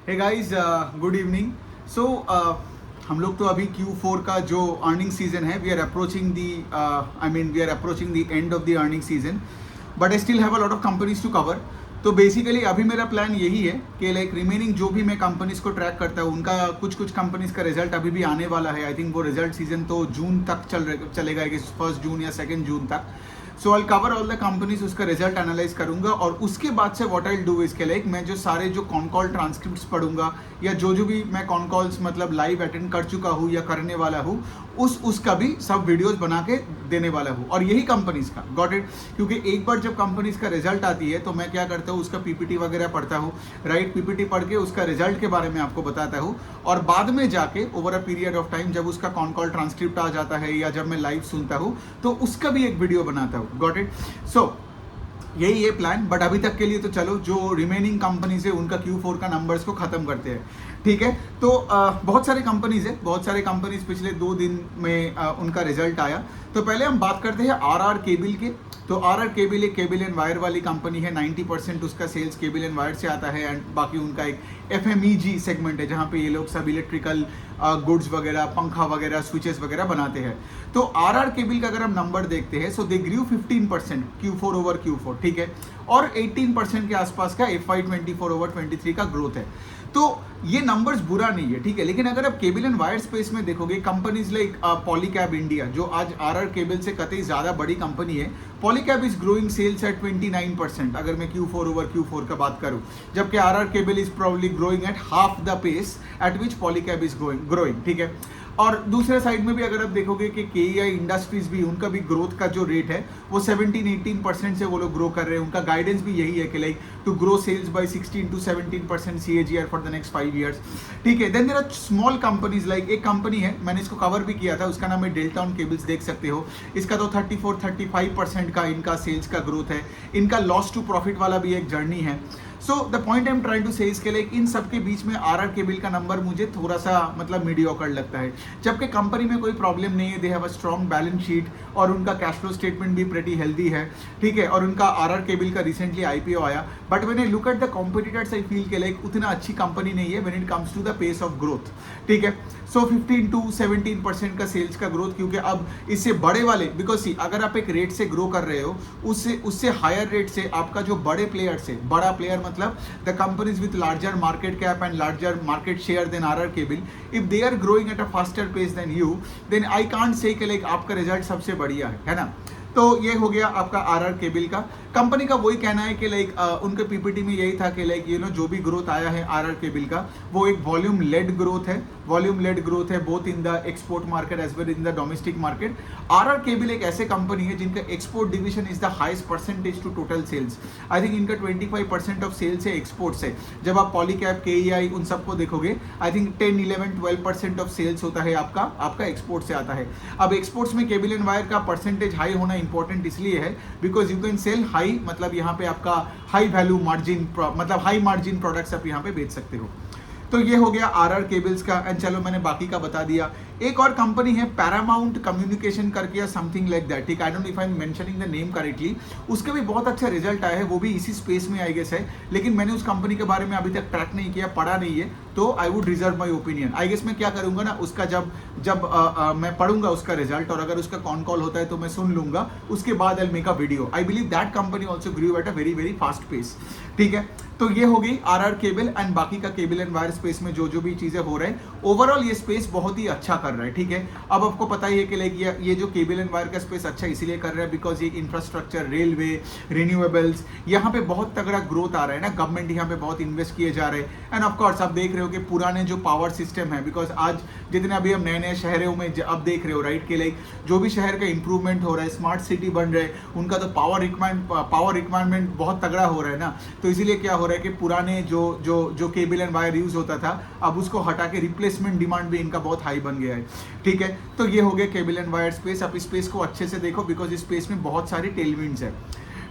हे guys, good evening. So हम लोग तो अभी Q4 का जो अर्निंग सीजन है, we are approaching the end of the earning season, but I still have a lot of companies to cover. तो basically अभी मेरा प्लान यही है कि लाइक रिमेनिंग जो भी मैं कंपनीज को ट्रैक करता हूँ, उनका कुछ कंपनीज का रिजल्ट अभी भी आने वाला है। आई थिंक वो रिजल्ट सीजन तो जून तक चलेगा, 1 जून या 2 जून तक। So I cover all the companies, उसका रिजल्ट एनालाइज करूंगा और उसके बाद से व्हाट आई डू इसके लाइक मैं जो सारे जो कॉन कॉल ट्रांसक्रिप्ट्स पढ़ूंगा या जो भी मैं कॉन कॉल्स मतलब लाइव अटेंड कर चुका हूँ या करने वाला हूँ, उसका भी सब वीडियोस बना के देने वाला हूँ। और यही कंपनीज का गॉट इट, क्योंकि एक बार जब कंपनीज का रिजल्ट आती है तो मैं क्या करता हूँ, उसका पीपीटी वगैरह पढ़ता हूँ, राइट। पीपीटी पढ़ के उसका रिजल्ट के बारे में आपको बताता हूँ और बाद में जाके over a period of time जब उसका कॉन कॉल ट्रांसक्रिप्ट आ जाता है या जब मैं लाइव सुनता हूँ तो उसका भी एक वीडियो बनाता हूँ। Got it. सो यही है प्लान, बट अभी तक के लिए तो चलो जो रिमेनिंग कंपनीज है उनका Q4 का नंबर्स को खत्म करते हैं, ठीक है। तो बहुत सारे कंपनीज है, बहुत सारे कंपनीज पिछले 2 दिन में उनका रिजल्ट आया। तो पहले हम बात करते हैं RR केबल के। तो RR केबल एक केबल एंड वायर वाली कंपनी है, 90% उसका सेल्स केबल एंड वायर से आता है एंड बाकी उनका एक FMEG सेगमेंट है जहाँ पे ये लोग सब इलेक्ट्रिकल गुड्स वगैरह, पंखा वगैरह, स्विचेस वगैरह बनाते हैं। तो RR केबल का अगर हम नंबर देखते हैं, सो दे ग्रू 15% Q4 ओवर Q4, ठीक है, और 18% के आसपास का FY24 ओवर 23 का ग्रोथ है। तो ये नंबर्स बुरा नहीं है, ठीक है। लेकिन अगर आप केबल एंड वायर स्पेस में देखोगे, कंपनीज लाइक पॉलीकैब इंडिया जो आज RR केबल से कतई ज़्यादा बड़ी कंपनी है, Polycab is growing sales at 29% अगर मैं Q4 ओवर Q4 का बात करूं, जबकि RR cable is probably growing at half the pace at which Polycab is growing, ठीक है। और दूसरे साइड में भी अगर आप देखोगे कि KEI इंडस्ट्रीज भी, उनका भी ग्रोथ का जो रेट है वो 17-18% से वो लोग ग्रो कर रहे हैं। उनका गाइडेंस भी यही है कि like to grow sales by 16 to 17% CAGR for the next 5 years, ठीक है। Then there are small companies, like एक कंपनी है, मैंने इसको कवर भी किया था, उसका नाम है डेल्टॉन केबल्स, देख सकते हो। इसका तो 34-35% का इनका सेल्स का ग्रोथ है। इनका लॉस टू प्रॉफिट वाला भी एक जर्नी है। So the point I am trying to say इसके लिए इन सब के बीच में RR केबल का नंबर मुझे थोड़ा सा मतलब मीडियोकर लगता है, जबकि कंपनी में कोई प्रॉब्लम नहीं है, they have a strong balance sheet और उनका कैश फ्लो स्टेटमेंट भी प्रेटी हेल्दी है, ठीक है। और उनका RR केबल का रिसेंटली IPO आया, but when I look at the competitors I feel के लाइक उतना अच्छी कंपनी नहीं है when it comes to the pace of growth, ठीक है। सो 15 to 17% का सेल्स का ग्रोथ, क्योंकि अब इससे बड़े वाले, बिकॉज सी अगर आप एक रेट से ग्रो कर रहे हो, उससे हायर रेट से आपका जो बड़े प्लेयर से, बड़ा प्लेयर मतलब the companies with larger market cap and larger market share than RR cable, if they are growing at a faster pace than you, then I can't say कि like आपका result सबसे बढ़िया है ना। तो ये हो गया आपका RR केबल का। कंपनी का वही कहना है कि लाइक उनके पीपीटी में यही था कि लाइक जो भी ग्रोथ आया है RR केबल का वो एक वॉल्यूम लेड ग्रोथ है, वॉल्यूम लेड ग्रोथ है both in the export market as well in the domestic market. RR cable एक ऐसे कंपनी है जिनका export division is the highest percentage to total sales. I think इनका 25% of sales है export से। जब आप पॉलीकैब, KEI उन सबको देखोगे, आई थिंक 10, 11, 12% ऑफ सेल्स होता है आपका एक्सपोर्ट से आता है। अब एक्सपोर्ट्स में केबल एंड वायर का परसेंटेज हाई होना इंपॉर्टेंट इसलिए है because you can sell high, मतलब यहाँ पे आपका हाई वैल्यू मार्जिन, मतलब हाई मार्जिन प्रोडक्ट्स आप यहाँ पे बेच सकते हो। तो ये हो गया RR केबल्स का। एंड चलो मैंने बाकी का बता दिया। एक और कंपनी है पैरामाउंट कम्युनिकेशन करके या समथिंग लाइक दैट, ठीक, I don't know if I am mentioning the name correctly. उसका भी बहुत अच्छा रिजल्ट आया है, वो भी इसी स्पेस में आई गेस है, लेकिन मैंने उस कंपनी के बारे में अभी तक ट्रैक नहीं किया, पढ़ा नहीं है, तो I would reserve my opinion. I guess मैं क्या करूंगा ना, उसका जब मैं पढ़ूंगा उसका रिजल्ट और अगर उसका कॉन कॉल होता है तो मैं सुन लूंगा, उसके बाद I make a video. I believe that company also grew at a very very fast pace, ठीक है। तो ये हो गई RR केबल एंड बाकी का केबल एंड वायर स्पेस में जो भी चीजें हो रहे हैं, ओवरऑल ये स्पेस बहुत ही अच्छा कर रहा है, ठीक है। अब आपको पता ही है कि लाइक ये जो केबल एंड वायर का स्पेस अच्छा इसीलिए कर रहा है बिकॉज ये इंफ्रास्ट्रक्चर, रेलवे, रिन्यूएबल्स, यहाँ पे बहुत तगड़ा ग्रोथ आ रहा है ना, गवर्नमेंट यहाँ पे बहुत इन्वेस्ट किए जा रहे हैं। एंड ऑफकोर्स आप देख रहे हो कि पुराने जो पावर सिस्टम है, बिकॉज आज जितने अभी हम नए नए शहरों में अब देख रहे हो, राइट, कि लाइक जो भी शहर का इंप्रूवमेंट हो रहा है, स्मार्ट सिटी बन रहे हैं, उनका तो पावर रिक्वायरमेंट बहुत तगड़ा हो रहा है ना। तो इसीलिए क्या हो रहा है कि पुराने जो केबल एंड वायर यूज होता था, अब उसको हटा के रिप्लेसमेंट डिमांड भी इनका बहुत हाई बन गया है, ठीक है। तो ये हो गया केबल एंड वायर स्पेस। आप इस स्पेस को अच्छे से देखो बिकॉज इस स्पेस में बहुत सारी टेलविंड्स है,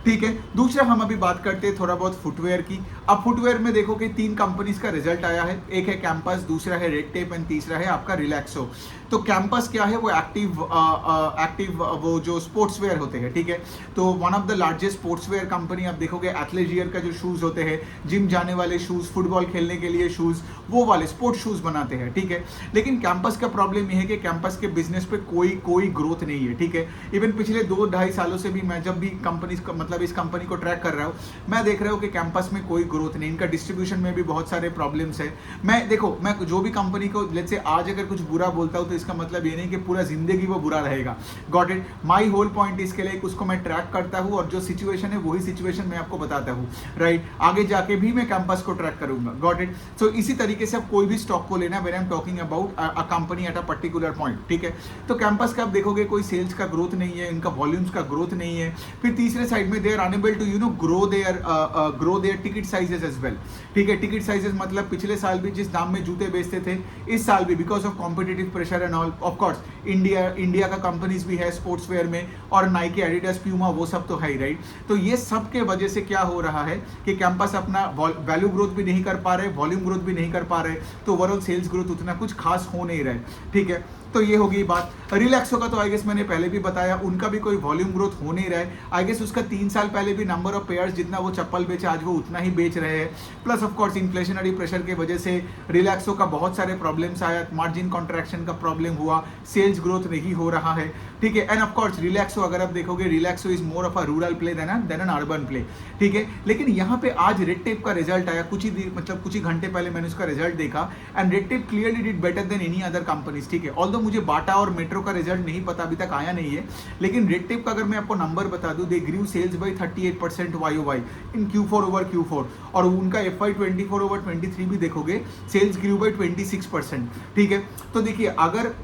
ठीक है। दूसरा हम अभी बात करते हैं थोड़ा बहुत फुटवेयर की। अब फुटवेयर में देखो कि 3 कंपनीज का रिजल्ट आया है, एक है कैंपस, दूसरा है रेड टेप एंड तीसरा है आपका रिलैक्सो। तो कैंपस क्या है, वो एक्टिव वो जो स्पोर्ट्स वेयर होते हैं, ठीक है। तो one of the largest sports wear company आप देखोगे, एथलेजियर का जो शूज होते हैं, जिम जाने वाले शूज, फुटबॉल खेलने के लिए शूज, वो वाले स्पोर्ट्स शूज बनाते हैं, ठीक है। लेकिन कैंपस का प्रॉब्लम ये है कि कैंपस के बिजनेस पे कोई ग्रोथ नहीं है, ठीक है। इवन पिछले 2-2.5 सालों से भी मैं जब भी कंपनी मतलब इस कंपनी को ट्रैक कर रहा हूँ, मैं देख रहा हूँ कि कैंपस में कोई ग्रोथ नहीं, इनका डिस्ट्रीब्यूशन में भी बहुत सारे प्रॉब्लम्स है। मैं जो भी कंपनी को लेट्स से आज अगर कुछ बुरा बोलता हूँ तो इसका मतलब ये नहीं कि पूरा जिंदगी वो बुरा रहेगा। Got it. My whole point इसके लिए उसको मैं ट्रैक करता हूँ और जो सिचुएशन है वही सिचुएशन मैं आपको बताता हूँ, राइट। आगे जाके भी मैं कैंपस को ट्रैक करूंगा। Got it. सो इसी तरीके से आप कोई भी स्टॉक को लेना, when I am talking about a company at a particular point, ठीक है। तो कैंपस का आप देखोगे कोई सेल्स का ग्रोथ नहीं है, इनका वॉल्यूम्स का ग्रोथ नहीं है। फिर तीसरे साइड में they are unable to grow their ticket sizes as well, ठीक है। टिकट साइजेस मतलब पिछले साल भी जिस दाम में जूते बेचते थे, इस साल भी because of competitive pressure and all, of course India का कंपनीज भी है स्पोर्ट्स वेयर में, और नाइकी, एडिडास, प्यूमा, वो सब तो है ही, राइट। तो ये सब के वजह से क्या हो रहा है कि कैंपस अपना वैल्यू ग्रोथ भी नहीं कर पा रहे, वॉल्यूम ग्रोथ भी नहीं कर पा रहे, तो ओवरऑल सेल्स ग्रोथ उतना कुछ खास हो नहीं रहा है, ठीक है। तो ये होगी बात। रिलैक्सो का तो आई गेस मैंने पहले भी बताया, उनका भी कोई वॉल्यूम ग्रोथ हो नहीं रहा है। आई गेस उसका 3 साल पहले भी नंबर ऑफ पेयर्स जितना वो चप्पल बेचे, आज वो उतना ही बेच रहे हैं। Plus of course inflationary pressure की वजह से रिलैक्सो का बहुत सारे प्रॉब्लम्स आया, मार्जिन कॉन्ट्रैक्शन का प्रॉब्लम हुआ, सेल्स ग्रोथ नहीं हो रहा है, ठीक है। एंड ऑफ कोर्स रिलैक्सो अगर आप देखोगे, Relaxo is more of a rural play than an urban play, ठीक है। लेकिन यहाँ पे आज रेड टेप का रिजल्ट आया, कुछ ही घंटे पहले मैंने उसका रिजल्ट देखा, and red tape clearly did better than any other companies, ठीक है। ऑल्दो मुझे बाटा और मेट्रो का रिजल्ट नहीं पता, अभी तक आया नहीं है, लेकिन रेड टेप का अगर मैं आपको नंबर बता दूं, दे ग्रू sales bye 38% YOY in Q4 over Q4, और उनका FY24 ओवर 23 भी देखोगे, सेल्स ग्रू बाय 26%, ठीक है। तो देखिए, अगर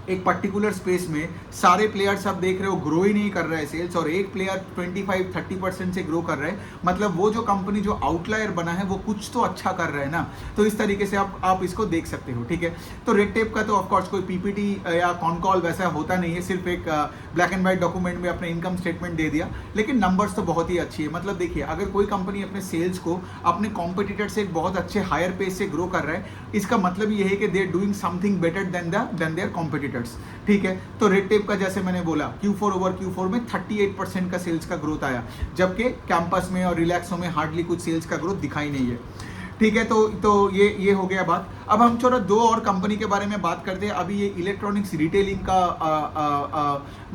एक पर्टिकुलर स्पेस में सारे प्लेयर्स आप देख रहे हो ग्रो ही नहीं कर रहे हैं सेल्स, और एक प्लेयर 25-30% से ग्रो कर रहे हैं, मतलब वो जो कंपनी जो आउटलायर बना है वो कुछ तो अच्छा कर रहा है ना। तो इस तरीके से आप इसको देख सकते हो, ठीक है। तो रेड टेप का तो ऑफकोर्स कोई पीपीटी या कॉन कॉल वैसा होता नहीं है, सिर्फ एक ब्लैक एंड व्हाइट डॉक्यूमेंट में अपने इनकम स्टेटमेंट दे दिया, लेकिन नंबर्स तो बहुत ही अच्छी है। मतलब देखिए, अगर कोई कंपनी अपने सेल्स को अपने कॉम्पिटिटर से एक बहुत अच्छे हायर पेस से ग्रो कर रहा है, इसका मतलब ये है कि they are doing something better than their competitor, ठीक है। तो रेड टेप का जैसे मैंने बोला, Q4 ओवर Q4 में 38% का सेल्स का ग्रोथ आया, जबकि कैंपस में और रिलैक्सो में हार्डली कुछ सेल्स का ग्रोथ दिखाई नहीं है, ठीक है। तो ये हो गया बात। अब हम थोड़ा 2 और कंपनी के बारे में बात करते हैं। अभी ये इलेक्ट्रॉनिक्स रिटेलिंग का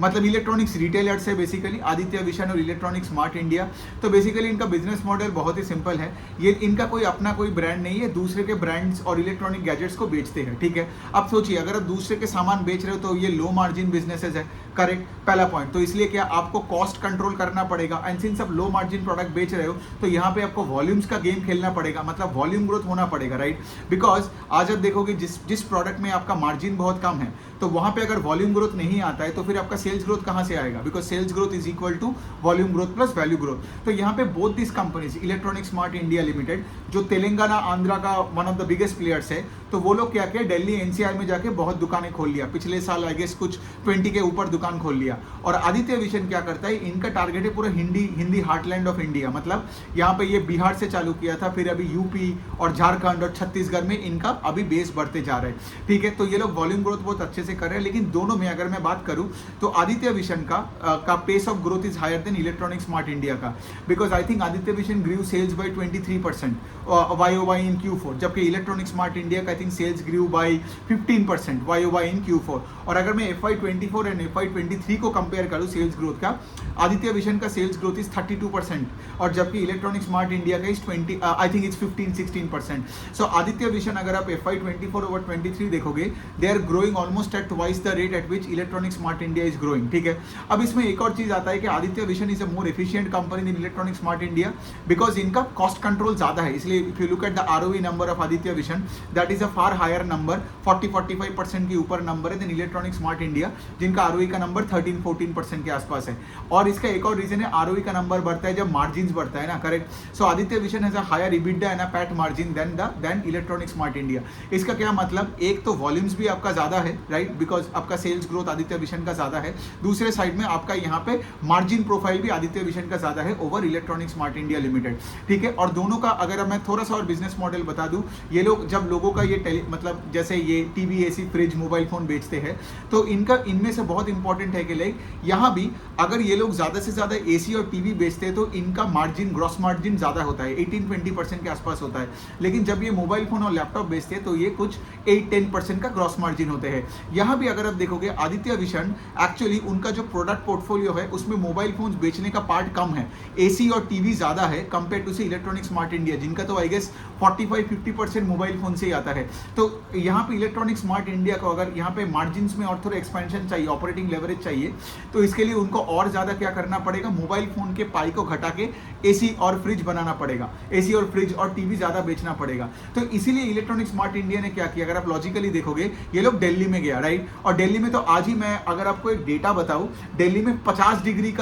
मतलब इलेक्ट्रॉनिक्स रिटेलर्स है बेसिकली, आदित्य विशन और इलेक्ट्रॉनिक स्मार्ट इंडिया। तो बेसिकली इनका बिजनेस मॉडल बहुत ही सिंपल है, ये इनका कोई अपना कोई ब्रांड नहीं है, दूसरे के ब्रांड्स और इलेक्ट्रॉनिक गैजेट्स को बेचते हैं, ठीक है। अब सोचिए, अगर आप दूसरे के सामान बेच रहे हो तो ये लो मार्जिन बिजनेसेस है, करेक्ट, पहला पॉइंट। तो इसलिए क्या आपको कॉस्ट कंट्रोल करना पड़ेगा, एंड सिंस आप लो मार्जिन प्रोडक्ट बेच रहे हो तो यहाँ पे आपको वॉल्यूम्स का गेम खेलना पड़ेगा, मतलब वॉल्यूम ग्रोथ होना पड़ेगा, राइट। बिकॉज आज आप देखोगे जिस प्रोडक्ट में आपका मार्जिन बहुत कम है, तो वहां पे अगर वॉल्यूम ग्रोथ नहीं आता है तो फिर आपका सेल्स ग्रोथ कहां से आएगा, because sales growth is equal to volume growth plus value growth. तो यहाँ पे both this companies, electronic smart India limited जो तेलंगाना आंध्रा का one of the biggest players है, तो वो लोग क्या किया, दिल्ली NCR में जाके बहुत दुकानें खोल लिया, पिछले साल आई गेस कुछ 20 के ऊपर दुकान खोल लिया। और आदित्य विशन क्या करता है, इनका टारगेट है पूरा हिंदी हार्टलैंड ऑफ इंडिया, मतलब यहाँ पे ये बिहार से चालू किया था, फिर अभी यूपी और झारखंड और छत्तीसगढ़ में इनका अभी बेस बढ़ते जा रहे हैं, ठीक है। तो ये लोग वॉल्यूम ग्रोथ बहुत अच्छे से कर रहे हैं, लेकिन दोनों में अगर मैं बात करूं तो आदित्य विशन का pace of growth is higher than electronic smart India का, because I think Aditya Vision grew sales by 23% YOY in Q4, जबकि इलेक्ट्रॉनिक स्मार्ट इंडिया का I think sales grew by 15% YOY in Q4। और अगर मैं FY24 and FY23 को compare करूं sales growth का, Aditya Vision का सेल्स ग्रोथ इज 32%, और जबकि इलेक्ट्रॉनिक स्मार्ट इंडिया का is I think is 15-16%। So Aditya Vision अगर आप FY24 ओवर 23 देखोगे, they are growing almost at twice the rate at which Electronic smart India is growing, ठीक है। अब इसमें एक और चीज आता है कि Aditya Vision is a more efficient company in Electronic smart India, because इनका कॉस्ट कंट्रोल ज्यादा है, इसलिए if you look at the ROE number of Aditya Vision, that is a far higher number, 40-45% के ऊपर नंबर है देन इलेक्ट्रॉनिक स्मार्ट इंडिया, जिनका ROE का number 13-14% के आसपास है। और इसका एक और रीजन है, आरओई का नंबर बढ़ता है जब मार्जिन बढ़ता है ना, correct. So Aditya Vision has a higher EBITDA and a PAT margin than electronic smart India. इसका क्या मतलब, एक तो वॉल्यूम्स भी आपका ज्यादा है, राइट, बिकॉज आपका सेल्स ग्रोथ आदित्य विजन का ज्यादा है, दूसरे साइड में आपका यहाँ पे मार्जिन प्रोफाइल भी आदित्य विजन का ज्यादा है over electronic smart India limited, ठीक है। और दोनों का अगर मैं थोड़ा सा और बिजनेस मॉडल बता दूं, ये लोग जब लोगों का ये मतलब जैसे ये TV, AC, fridge, mobile phone बेचते हैं, तो इनमें से बहुत इंपॉर्टेंट है कि लाइक यहाँ भी अगर ये लोग ज्यादा से ज्यादा एसी और टीवी बेचते हैं तो इनका मार्जिन, ग्रॉस मार्जिन ज्यादा होता है, 18-20% के आसपास होता है। लेकिन जब ये मोबाइल फोन और लैपटॉप बेचते हैं तो ये कुछ 8-10% का ग्रॉस मार्जिन होते हैं। यहाँ भी अगर आप देखोगे आदित्य विजन एक्चुअली उनका जो प्रोडक्ट पोर्टफोलियो है उसमें मोबाइल फोन बेचने का पार्ट कम है, एसी और टीवी ज्यादा है कंपेयर टू से इलेक्ट्रॉनिक स्मार्ट इंडिया, जिनका तो आई गेस 45-50% मोबाइल फोन से ही आता है। तो यहाँ पे इलेक्ट्रॉनिक स्मार्ट इंडिया को अगर यहाँ पे मार्जिन में और थोड़ा एक्सपेंशन चाहिए, ऑपरेटिंग लेवरेज चाहिए, तो इसके लिए उनको और ज्यादा क्या करना पड़ेगा, मोबाइल फोन के पाई को घटा के एसी और फ्रिज बनाना पड़ेगा, एसी और फ्रिज और टीवी ज्यादा बेचना पड़ेगा। तो इसीलिए इलेक्ट्रॉनिक स्मार्ट इंडिया ने क्या किया, अगर आप लॉजिकली देखोगे, ये लोग दिल्ली में गया, राइट, और दिल्ली में तो आज ही मैं अगर आपको एक डेटा बताऊं, दिल्ली में 50 डिग्री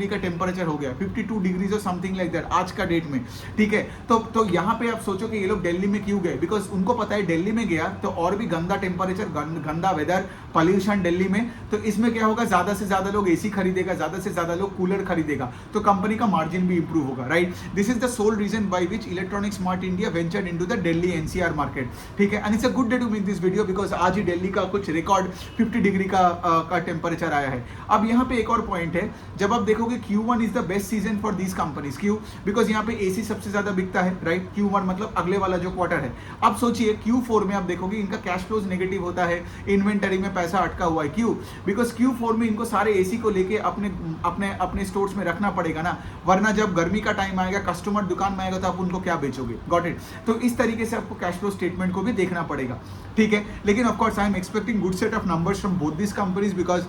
का टेम्परेचर हो गया, 52 डिग्रीज और समथिंग लाइक दैट आज का डेट में, ठीक है। तो यहाँ पे आप सोचो कि ये लोग दिल्ली में क्यों गए, बिकॉज उनको पता है दिल्ली में गया तो और भी गंदा टेम्परेचर, गंदा वेदर, पॉल्यूशन दिल्ली में, तो इसमें क्या होगा, ज्यादा से ज्यादा लोग एसी खरीदेगा, ज्यादा से ज्यादा लोग कूलर खरीदेगा, तो कंपनी का मार्जिन भी इंप्रूव होगा, right. This is the sole reason by which Electronic smart India ventured into the Delhi NCR market, ठीक है। And it's a good day to make this video because आज ही दिल्ली का कुछ रिकॉर्ड 50 डिग्री का टेम्परेचर आया है। अब यहाँ पे एक और पॉइंट है, जब आप देखोगे Q1 is the best season for these companies, क्यों, बिकॉज यहाँ पे एसी सबसे ज्यादा बिकता है, राइट। Q1 मतलब अगले वाला जो क्वार्टर है। अब सोचिए Q4 में आप देखोगे इनका कैश फ्लोज नेगेटिव होता है, इन्वेंटरी में पैसा अटका हुआ है, क्यों, बिकॉज Q4 में इनको सारे एसी को लेके अपने स्टोर्स में रखना पड़ेगा ना, वरना जब गर्मी का टाइम आएगा, कस्टमर दुकान में आएगा तो आप उनको क्या बेचोगे, गॉट इट। तो इस तरीके से आपको कैश फ्लो स्टेटमेंट को भी देखना पड़ेगा, ठीक है। लेकिन of course I am expecting good set of numbers from both this companies, because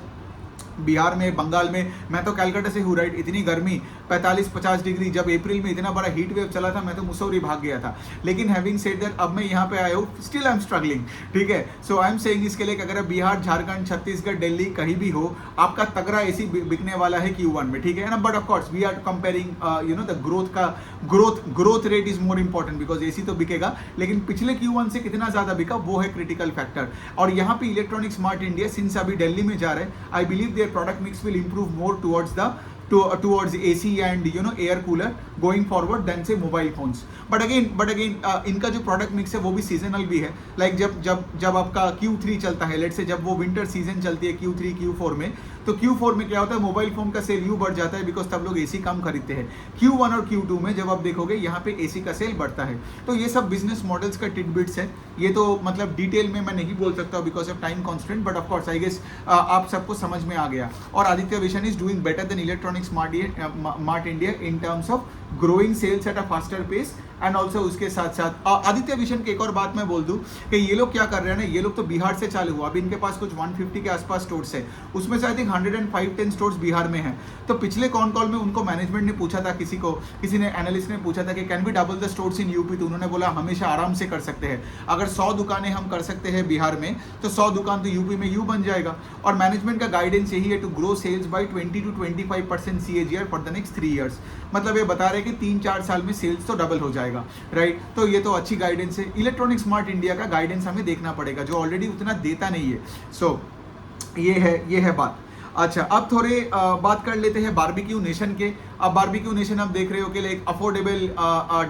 Bihar में, बंगाल में, मैं तो कैलकाटा से हूँ, राइट, इतनी गर्मी 45-50 डिग्री, जब अप्रैल में इतना बड़ा हीट वेव चला था मैं तो मुसौरी भाग गया था। लेकिन हैविंग सेड दैट अब मैं यहाँ पे आया हूँ, स्टिल आई एम स्ट्रगलिंग, ठीक है। सो आई एम सेइंग इसके लिए कि अगर बिहार, झारखंड, छत्तीसगढ़, दिल्ली कहीं भी हो, आपका तगड़ा एसी बिकने वाला है Q1 में, ठीक है ना। But of course we are comparing you know the growth rate is more important, because AC तो बिकेगा, लेकिन पिछले Q1 से कितना ज्यादा बिका वो है क्रिटिकल फैक्टर। और यहाँ पे इलेक्ट्रॉनिक स्मार्ट इंडिया सिंस अभी दिल्ली में जा रहे हैं, I believe product mix will improve more towards AC and air cooler going forward than say mobile phones. But again इनका जो प्रोडक्ट मिक्स है वो भी सीजनल भी है, लाइक जब आपका Q3 चलता है, लेट से जब वो विंटर सीजन चलती है Q3 Q4 में, तो Q4 में क्या होता है, मोबाइल फोन का सेल यूं बढ़ जाता है बिकॉज तब लोग एसी कम खरीदते हैं। Q1 और Q2 में जब आप देखोगे यहाँ पे एसी का सेल बढ़ता है। तो ये सब बिजनेस मॉडल्स का टिडबिट्स है, ये तो मतलब डिटेल में मैं नहीं बोल सकता because of time constant, but of course I guess आप सबको समझ में आ गया। और Aditya Vision is doing better than electronic smart India in terms of growing sales at a faster pace and also उसके साथ साथ आदित्य विजन की एक और बात मैं बोल दूं कि ये लोग क्या कर रहे हैं ना, ये लोग तो बिहार से चालू हुआ, अभी इनके पास कुछ 150 के आसपास स्टोर्स है, उसमें से आई थिंक 105-10 स्टोर्स बिहार में है। तो पिछले कॉन कॉल में उनको मैनेजमेंट ने पूछा था, किसी ने एनालिस्ट ने पूछा था कि can we double the stores in UP, तो उन्होंने बोला हमेशा आराम से कर सकते हैं। अगर 100 दुकानें हम कर सकते हैं बिहार में, तो 100 दुकान तो यूपी में यूं बन जाएगा। और मैनेजमेंट का गाइडेंस यही है to grow sales by 20-25% CAGR for the next 3 years। मतलब ये बता रहे हैं कि 3-4 साल में सेल्स तो डबल हो जाएगा, राइट। तो ये तो अच्छी गाइडेंस है। इलेक्ट्रॉनिक स्मार्ट इंडिया का गाइडेंस हमें देखना पड़ेगा, जो ऑलरेडी उतना देता नहीं है। सो ये है बात। अच्छा, अब थोड़े बात कर लेते हैं बारबेक्यू नेशन के। अब बारबेक्यू नेशन आप देख रहे हो कि लाइक अफोर्डेबल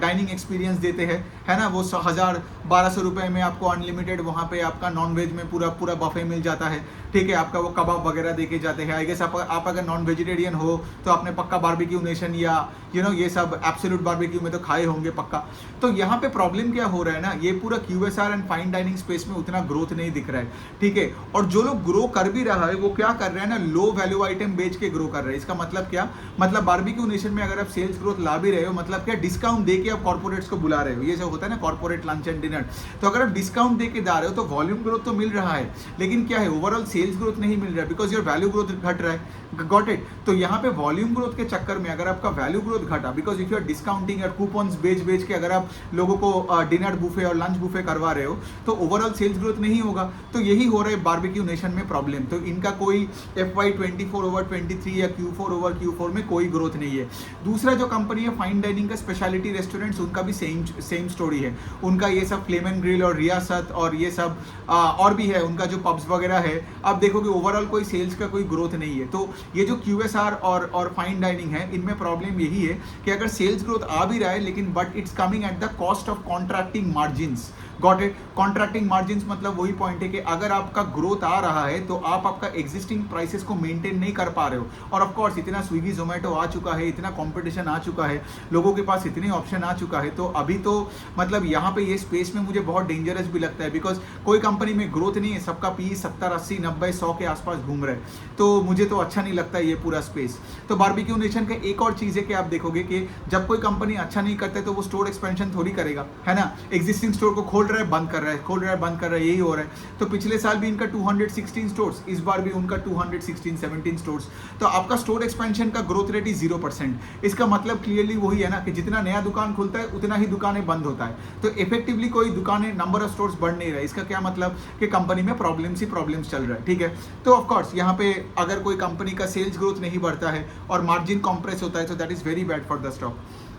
डाइनिंग एक्सपीरियंस देते हैं, है ना। वो 1000-1200 रुपए में आपको अनलिमिटेड वहाँ पे आपका नॉनवेज में पूरा बफे मिल जाता है, ठीक है। आपका वो कबाब वगैरह देके जाते हैं। आई गेस आप अगर नॉन वेजिटेरियन हो तो आपने पक्का बारबेक्यू नेशन या ये सब एब्सोल्यूट बारबेक्यू में तो खाए होंगे पक्का। तो यहाँ पे प्रॉब्लम क्या हो रहा है ना, ये पूरा QSR and fine dining space में उतना ग्रोथ नहीं दिख रहा है, ठीक है। और जो लोग ग्रो कर भी रहा है वो क्या कर रहे हैं ना, लो वैल्यू आइटम बेच के ग्रो कर रहे हैं। इसका मतलब क्या, मतलब बारबेक्यू बारबेक्यू नेशन में अगर आप सेल्स ग्रोथ ला भी रहे हो, मतलब क्या डिस्काउंट देके आप कॉर्पोरेट्स को बुला रहे हो, ये जो होता है ना कॉर्पोरेट लंच एंड डिनर, तो अगर आप डिस्काउंट देके जा रहे हो तो वॉल्यूम ग्रोथ तो मिल रहा है, लेकिन क्या है ओवरऑल सेल्स ग्रोथ नहीं मिल रहा है, बिकॉज योर वैल्यू ग्रोथ घट रहा है। Got it. तो यहाँ पे वॉल्यूम ग्रोथ के चक्कर में अगर आपका वैल्यू ग्रोथ घटा, because if you are discounting और कूपन्स बेच के अगर आप लोगों को डिनर बुफे और लंच बुफे करवा रहे हो तो ओवरऑल सेल्स ग्रोथ नहीं होगा। तो यही हो रहा है बारबेक्यू नेशन में प्रॉब्लम। तो इनका कोई FY24 ओवर 23 या Q4 ओवर Q4 में कोई ग्रोथ नहीं है। दूसरा जो कंपनी है फाइन डाइनिंग का स्पेशलिटी रेस्टोरेंट्स, उनका भी सेम स्टोरी है। उनका ये सब फ्लेम एंड ग्रिल और रियासत और ये सब और भी है, उनका जो पब्स वगैरह है, आप देखोगे ओवरऑल कोई सेल्स का कोई ग्रोथ नहीं है। तो ये जो QSR और फाइन डाइनिंग है, इनमें प्रॉब्लम यही है कि अगर सेल्स ग्रोथ आ भी रहा है लेकिन but it's coming at the cost of contracting margins. Got it. Contracting margins मतलब वही पॉइंट है कि अगर आपका ग्रोथ आ रहा है तो आप आपका एग्जिस्टिंग प्राइसेस को मेंटेन नहीं कर पा रहे हो। और ऑफ कोर्स इतना स्विगी जोमेटो आ चुका है, इतना कंपटीशन आ चुका है, लोगों के पास इतने ऑप्शन आ चुका है, तो अभी तो मतलब यहाँ पे ये स्पेस में मुझे बहुत डेंजरस भी लगता है, बिकॉज कोई कंपनी में ग्रोथ नहीं है, सबका PE 70 80 90 100 के आसपास घूम रहे हैं, तो मुझे तो अच्छा नहीं लगता ये पूरा स्पेस। तो बारबेक्यू नेशन का एक और चीज़ है कि आप देखोगे कि जब कोई कंपनी अच्छा नहीं करता है तो वो स्टोर एक्सपेंशन थोड़ी करेगा, है ना। एग्जिस्टिंग स्टोर को खोल रहा है बंद कर रहा है, खोल रहा है बंद कर रहा है, यही हो रहा है। तो पिछले साल भी इनका 216 स्टोर्स, इस बार भी उनका 216-17 स्टोर्स। तो आपका स्टोर एक्सपेंशन का ग्रोथ रेट ही 0%। इसका मतलब क्लियरली वही है ना कि जितना नया दुकान खुलता है उतना ही दुकानें बंद होता है। तो इफेक्टिवली कोई दुकानें नंबर ऑफ स्टोर्स बढ़ नहीं रहा है। इसका क्या मतलब कि कंपनी में प्रॉब्लम्स ही प्रॉब्लम्स चल रहा है, ठीक है। तो ऑफ कोर्स यहाँ पे अगर कोई कंपनी का सेल्स ग्रोथ नहीं बढ़ता है और मार्जिन कॉम्प्रेस होता है तो that is very bad for the stock,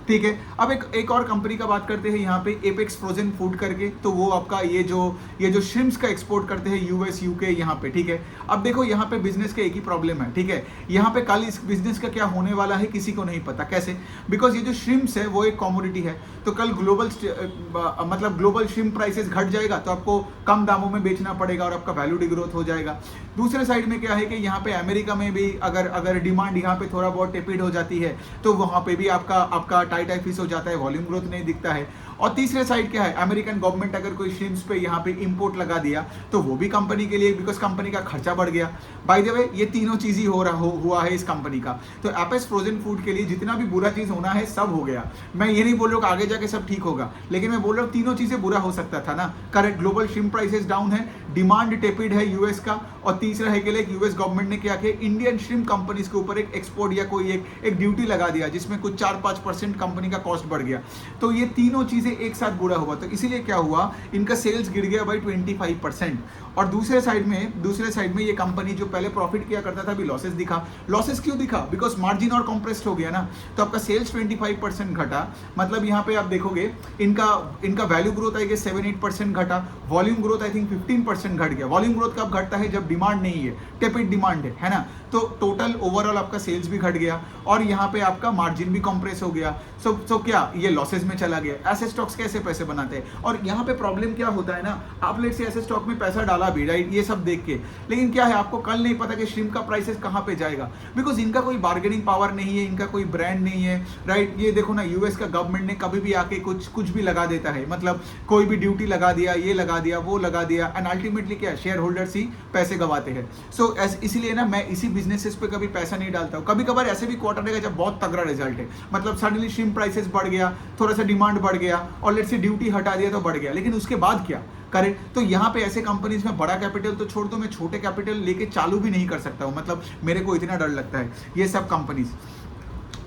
ठीक है। अब एक और कंपनी का बात करते हैं यहाँ पे, एपेक्स फ्रोजन फूड करके। तो वो आपका ये जो श्रिम्प्स का एक्सपोर्ट करते हैं US UK यहाँ पे, ठीक है। अब देखो यहाँ पे बिजनेस का एक ही प्रॉब्लम है, ठीक है। यहाँ पे कल इस बिजनेस का क्या होने वाला है किसी को नहीं पता। कैसे? बिकॉज ये जो श्रिम्प्स है वो एक कमोडिटी है, तो कल ग्लोबल श्रिम्प प्राइसेस घट जाएगा तो आपको कम दामों में बेचना पड़ेगा और आपका वैल्यू डिग्रोथ हो जाएगा। दूसरे साइड में क्या है कि यहाँ पे अमेरिका में भी अगर डिमांड यहाँ पे थोड़ा बहुत टेपिड हो जाती है तो वहाँ पे भी आपका टाइट फिश हो जाता है, वॉल्यूम ग्रोथ नहीं दिखता है। और तीसरे साइड क्या है, अमेरिकन गवर्नमेंट अगर कोई श्रिम्प्स पे यहाँ पे इंपोर्ट लगा दिया तो वो भी कंपनी के लिए, बिकॉज कंपनी का खर्चा बढ़ गया। बाय द वे ये तीनों चीज ही हुआ है इस कंपनी का। तो एपेक्स फ्रोजन फूड के लिए जितना भी बुरा चीज होना है सब हो गया। मैं ये नहीं बोल रहा हूँ आगे जाके सब ठीक होगा, लेकिन मैं बोल रहा हूँ तीनों चीजें बुरा हो सकता था ना। Correct, global shrimp prices down है, डिमांड टेपिड है US का, और तीसरा है कि US गवर्नमेंट ने क्या किया, इंडियन श्रिम्प कंपनीज के ऊपर एक एक्सपोर्ट या कोई एक ड्यूटी लगा दिया जिसमें कुछ 4-5% कंपनी का कॉस्ट बढ़ गया। तो ये तीनों चीजें एक साथ बुरा हुआ, तो इसीलिए क्या हुआ, इनका सेल्स गिर गया बाई 25%। और दूसरे साइड में ये कंपनी जो पहले प्रॉफिट किया करता था अभी लॉसेस दिखा। लॉसेस क्यों दिखा? बिकॉज मार्जिन और कॉम्प्रेस्ड हो गया ना। तो आपका सेल्स 25% घटा, मतलब यहाँ पे आप देखोगे इनका वैल्यू ग्रोथ आई 7-8% घटा, वॉल्यूम ग्रोथ आई थिंक 15% घट गया। वॉल्यूम ग्रोथ कब घटता है? जब डिमांड नहीं है, टेपिड डिमांड है ना। तो टोटल ओवरऑल आपका सेल्स भी घट गया और यहाँ पे आपका मार्जिन भी कॉम्प्रेस हो गया। सो क्या ये लॉसेस में चला गया। ऐसे स्टॉक्स कैसे पैसे बनाते हैं? और यहाँ पे प्रॉब्लम क्या होता है ना, आप लेट से ऐसे स्टॉक में पैसा डाला भी, राइट, ये सब देख के, लेकिन क्या है आपको कल नहीं पता कि श्रिम्प का प्राइसेस कहाँ पे जाएगा, बिकॉज इनका कोई बार्गेनिंग पावर नहीं है, इनका कोई ब्रांड नहीं है, राइट। ये देखो ना, US का गवर्नमेंट ने कभी भी आके कुछ भी लगा देता है, मतलब कोई भी ड्यूटी लगा दिया, ये लगा दिया, वो लगा दिया, एंड अल्टीमेटली क्या, शेयर होल्डर्स ही पैसे गंवाते हैं। सो इसीलिए ना मैं इसी बिजनेसेस पे कभी पैसा नहीं डालता हूँ। कभी कभार ऐसे भी क्वार्टर रहेगा जब बहुत तगड़ा रिजल्ट है, मतलब सडनली श्रिम्प प्राइसेस बढ़ गया, थोड़ा सा डिमांड बढ़ गया और लेट्स से ड्यूटी हटा दिया तो बढ़ गया, लेकिन उसके बाद क्या करें? तो यहाँ पे ऐसे कंपनीज में बड़ा कैपिटल तो छोड़ दो, मैं छोटे कैपिटल लेके चालू भी नहीं कर सकता हूँ, मतलब मेरे को इतना डर लगता है ये सब कंपनीज।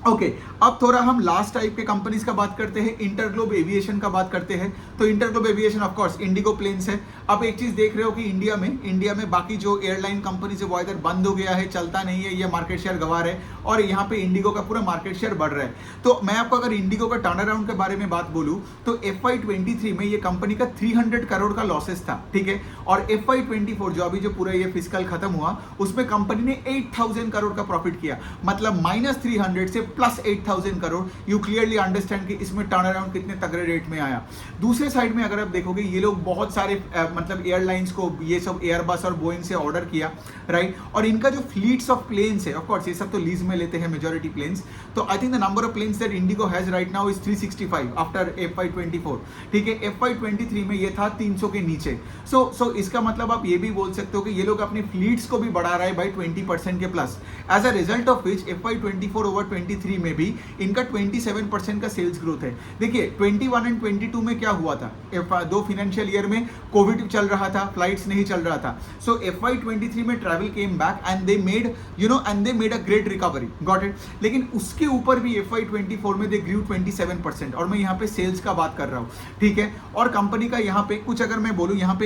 ओके, अब थोड़ा हम लास्ट टाइप के कंपनीज का बात करते हैं, इंटरग्लोब एविएशन का बात करते हैं। तो InterGlobe Aviation of course IndiGo planes है। अब एक चीज देख रहे हो कि इंडिया में बाकी जो एयरलाइन कंपनीज है वो इधर बंद हो गया है, चलता नहीं है, ये मार्केट शेयर गंवा रहे हैं, और यहाँ पे इंडिगो का पूरा मार्केट शेयर बढ़ रहा है। तो मैं आपको अगर इंडिगो का टर्न अराउंड के बारे में बात बोलूं तो FY23 में ये कंपनी का 300 करोड़ का लॉसेस था, ठीक है। और FY24 जो अभी जो पूरा ये फिस्कल खत्म हुआ उसमें कंपनी ने 8000 करोड़ का प्रॉफिट किया, मतलब -300 से plus 8000 crore. You clearly understand कि इसमें टर्न अराउंड कितने तगड़े रेट में आया। दूसरे साइड में अगर आप देखोगे ये लोग बहुत सारे मतलब एयरलाइंस को ये सब एयरबस और बोइंग से ऑर्डर किया, राइट। और इनका जो फ्लीट्स ऑफ प्लेन्स है, ऑफ कोर्स ये सब तो लीज में लेते हैं मेजॉरिटी प्लेन्स, तो I think the number of planes that IndiGo has right now is 365 after FY24, ठीक है। FY23 में ये था 300 के नीचे। सो इसका मतलब आप ये भी बोल सकते हो कि ये लोग अपनी फ्लीट्स को भी बढ़ा रहा है बाई 20% के plus, as a result of which FY24 over 23 23 में भी इनका 27% का सेल्स ग्रोथ है। देखिए 21 एंड 22 में क्या हुआ था, दो फाइनेंशियल ईयर में कोविड चल रहा था, फ्लाइट्स नहीं चल रहा था। सो FY23 में travel came back and they made a great recovery, got it. लेकिन उसके ऊपर भी FY24 में दे ग्रू 27%, और मैं यहाँ पे सेल्स का बात कर रहा हूँ, ठीक है। और कंपनी का यहाँ पे कुछ अगर मैं बोलूँ, यहाँ पे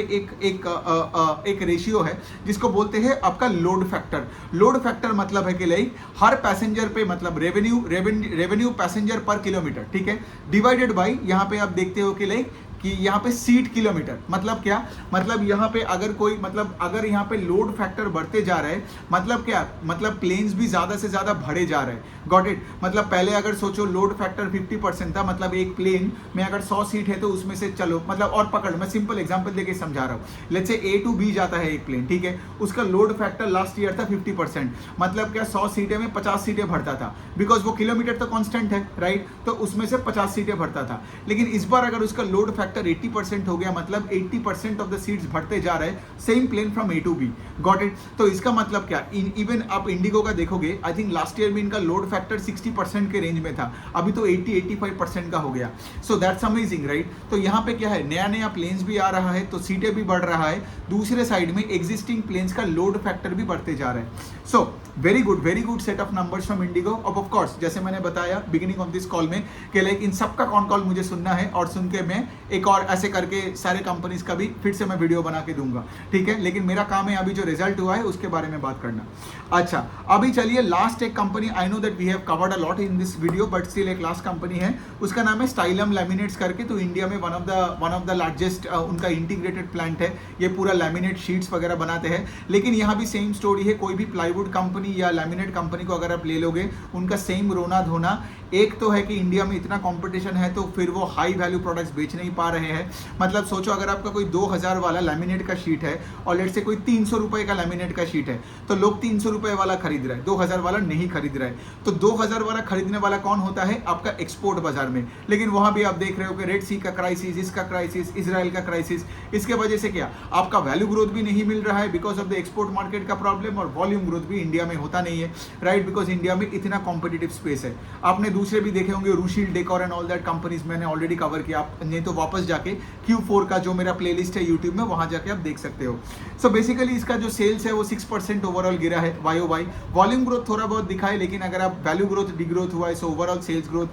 एक रेशियो है जिसको बोलते हैं आपका लोड फैक्टर। लोड फैक्टर मतलब है कि लाइक हर पैसेंजर पे, मतलब रेवेन्यू पैसेंजर पर किलोमीटर, ठीक है, डिवाइडेड बाय यहाँ पे आप देखते हो कि लाइक कि यहाँ पे सीट किलोमीटर। मतलब क्या, मतलब यहाँ पे अगर कोई, मतलब अगर यहाँ पे लोड फैक्टर बढ़ते जा रहे हैं, मतलब क्या, मतलब प्लेन्स भी ज़्यादा से ज़्यादा बढ़े जा रहे हैं, गॉट इट। मतलब पहले अगर सोचो लोड फैक्टर 50% था, मतलब एक प्लेन में अगर 100 सीट है तो उसमें से चलो, मतलब और पकड़, मैं सिंपल एग्जांपल देके समझा रहा हूँ। Let's say A to B जाता है एक प्लेन, ठीक है, उसका लोड फैक्टर लास्ट ईयर था 50%, मतलब क्या 100 सीटें में 50 सीटें भरता था, बिकॉज वो किलोमीटर तो कॉन्स्टेंट है, राइट, तो उसमें से 50 सीटें भरता था। लेकिन इस बार अगर उसका लोड फैक्टर 80% हो गया, मतलब 80% ऑफ द सीट्स भरते जा रहे हैं, same plane from A to B, got it. तो इसका मतलब क्या, इवन आप इंडिगो का देखोगे, आई थिंक लास्ट ईयर में इनका लोड फैक्टर 60% के रेंज में था, अभी तो 80-85% का हो गया। So that's amazing, right. तो यहाँ पे क्या है, नया नया प्लेन्स भी आ रहा है तो सीटें भी बढ़ रहा है, दूसरे साइड में एग्जिस्टिंग प्लेन्स का लोड फैक्टर भी बढ़ते जा रहे हैं। So very good set of numbers from Indigo. अब ऑफ कोर्स जैसे मैंने बताया बिगिनिंग ऑफ दिस कॉल में कि लाइक इन सबका कॉल मुझे सुनना है, और सुन के मैं एक और ऐसे करके सारे कंपनीज का भी फिर से मैं वीडियो बना के दूंगा, ठीक है। लेकिन मेरा काम है अभी जो रिजल्ट हुआ है उसके बारे में बात करना। अच्छा, अभी चलिए लास्ट एक company, I know that we have covered a lot in this video, but still एक लास्ट कंपनी है, उसका नाम है स्टाइलम लैमिनेट्स करके। तो इंडिया में वन ऑफ द लार्जेस्ट उनका इंटीग्रेटेड प्लांट है, ये पूरा लैमिनेट शीट्स वगैरह बनाते हैं। लेकिन यहाँ भी सेम स्टोरी है, कोई भी प्लाईवुड कंपनी या लैमिनेट कंपनी को अगर आप ले लोगे, उनका सेम रोना धोना। एक तो है कि इंडिया में इतना कंपटीशन है तो फिर वो हाई वैल्यू प्रोडक्ट्स बेच नहीं पा रहे हैं। मतलब सोचो अगर आपका कोई 2000 वाला लैमिनेट का शीट है और लेट से कोई 300 रुपए का लैमिनेट का शीट है, तो लोग 300 रुपए वाला खरीद रहे हैं, 2000 वाला नहीं खरीद रहे हैं। तो 2000 वाला खरीदने वाला कौन होता है, आपका एक्सपोर्ट बाजार में। लेकिन वहां भी आप देख रहे हो कि रेड सी का क्राइसिस, इसका क्राइसिस, इजराइल का क्राइसिस, इसके वजह से क्या आपका वैल्यू ग्रोथ भी नहीं मिल रहा है because of the export market का प्रॉब्लम, और वॉल्यूम ग्रोथ भी इंडिया में होता नहीं है, राइट, बिकॉज इंडिया में इतना कॉम्पिटिटिव स्पेस है। आपने दूसरे भी देखे होंगे, Rushil Decor and all that companies मैंने ऑलरेडी कवर किया, आप नहीं तो वापस जाके Q4 का जो मेरा प्लेलिस्ट है यूट्यूब में, वहां जाके आप देख सकते हो। सो बेसिकली इसका जो सेल्स है वो 6% ओवरऑल गिरा है YOY। वॉल्यूम ग्रोथ थोड़ा बहुत दिखा है, लेकिन अगर आप वैल्यू ग्रोथ डिग्रोथ हुआ है, so overall sales growth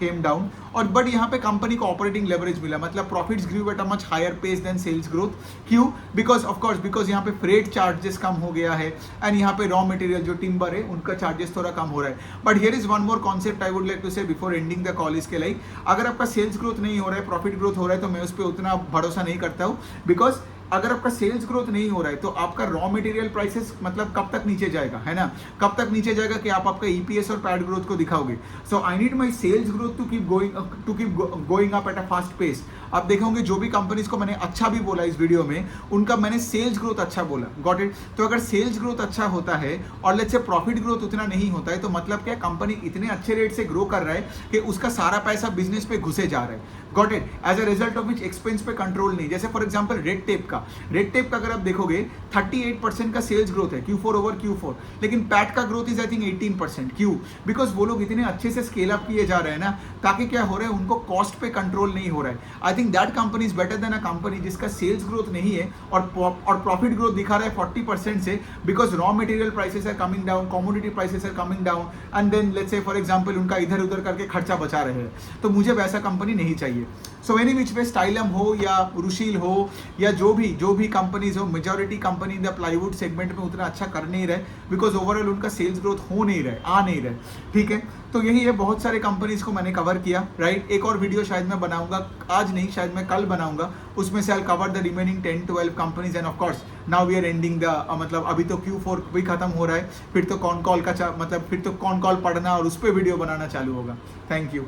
came down. और बट यहाँ पे कंपनी को ऑपरेटिंग लेवरेज मिला, मतलब profits grew at a much higher pace than sales growth. क्यों, बिकॉज ऑफ कोर्स बिकॉज यहाँ पे फ्रेट चार्जेस कम हो गया है, एंड यहाँ पे रॉ मटेरियल जो टिम्बर है उनका चार्जेस थोड़ा कम हो रहा है। But here is one more concept I would like to say before ending the call, इसके लाइक अगर आपका सेल्स ग्रोथ नहीं हो रहा है, प्रॉफिट ग्रोथ हो रहा है, तो मैं उस पर उतना भरोसा नहीं करता हूँ। बिकॉज अगर आपका सेल्स ग्रोथ नहीं हो रहा है तो आपका रॉ मटेरियल प्राइसेस मतलब कब तक नीचे जाएगा, है ना, कब तक नीचे जाएगा कि आप आपका EPS और पैड ग्रोथ को दिखाओगे। So I need my sales growth to keep going up at a fast pace. आप देखोगे जो भी कंपनीज को मैंने अच्छा भी बोला इस वीडियो में, उनका मैंने सेल्स ग्रोथ अच्छा बोला, गॉट इट। तो अगर सेल्स ग्रोथ अच्छा होता है और लेट्स से प्रॉफिट ग्रोथ उतना नहीं होता है, तो मतलब क्या, कंपनी इतने अच्छे रेट से ग्रो कर रहा है कि उसका सारा पैसा बिजनेस पे घुसे जा रहा है, got it, as a result of which expense पे कंट्रोल नहीं। जैसे फॉर एग्जांपल रेड टेप का अगर आप देखोगे 38% का सेल्स ग्रोथ है Q4 ओवर Q4, लेकिन पैट का ग्रोथ इज आई थिंक 18%। क्यों, बिकॉज वो लोग इतने अच्छे से स्केल अप किए जा रहे हैं ना, ताकि क्या हो रहा है, उनको कॉस्ट पे कंट्रोल नहीं हो रहा है। I think that company is better than a company जिसका सेल्स ग्रोथ नहीं है और प्रॉफिट ग्रोथ दिखा रहा है 40% से, because raw material prices are coming down, commodity prices are coming down, and then let's say for example उनका इधर उधर करके खर्चा बचा रहे हैं। तो मुझे वैसा कंपनी नहीं चाहिए। सो एनी विच वे स्टाइलम हो या रूशील हो या जो भी कंपनीज हो, majority company in the plywood segment में उतना अच्छा कर नहीं रहे, बिकॉज ओवरऑल उनका सेल्स ग्रोथ हो नहीं रहे, आ नहीं रहे, ठीक है। तो यही है, बहुत सारे कंपनीज को मैंने कवर किया, राइट। एक और वीडियो शायद मैं बनाऊंगा, आज नहीं शायद मैं कल बनाऊंगा, उसमें से I cover the remaining 10-12 companies. And of course now we are ending the मतलब अभी तो Q4 भी खत्म हो रहा है, फिर तो कॉन कॉल का मतलब फिर तो कॉन कॉल पढ़ना और उस पर वीडियो बनाना चालू होगा। Thank you.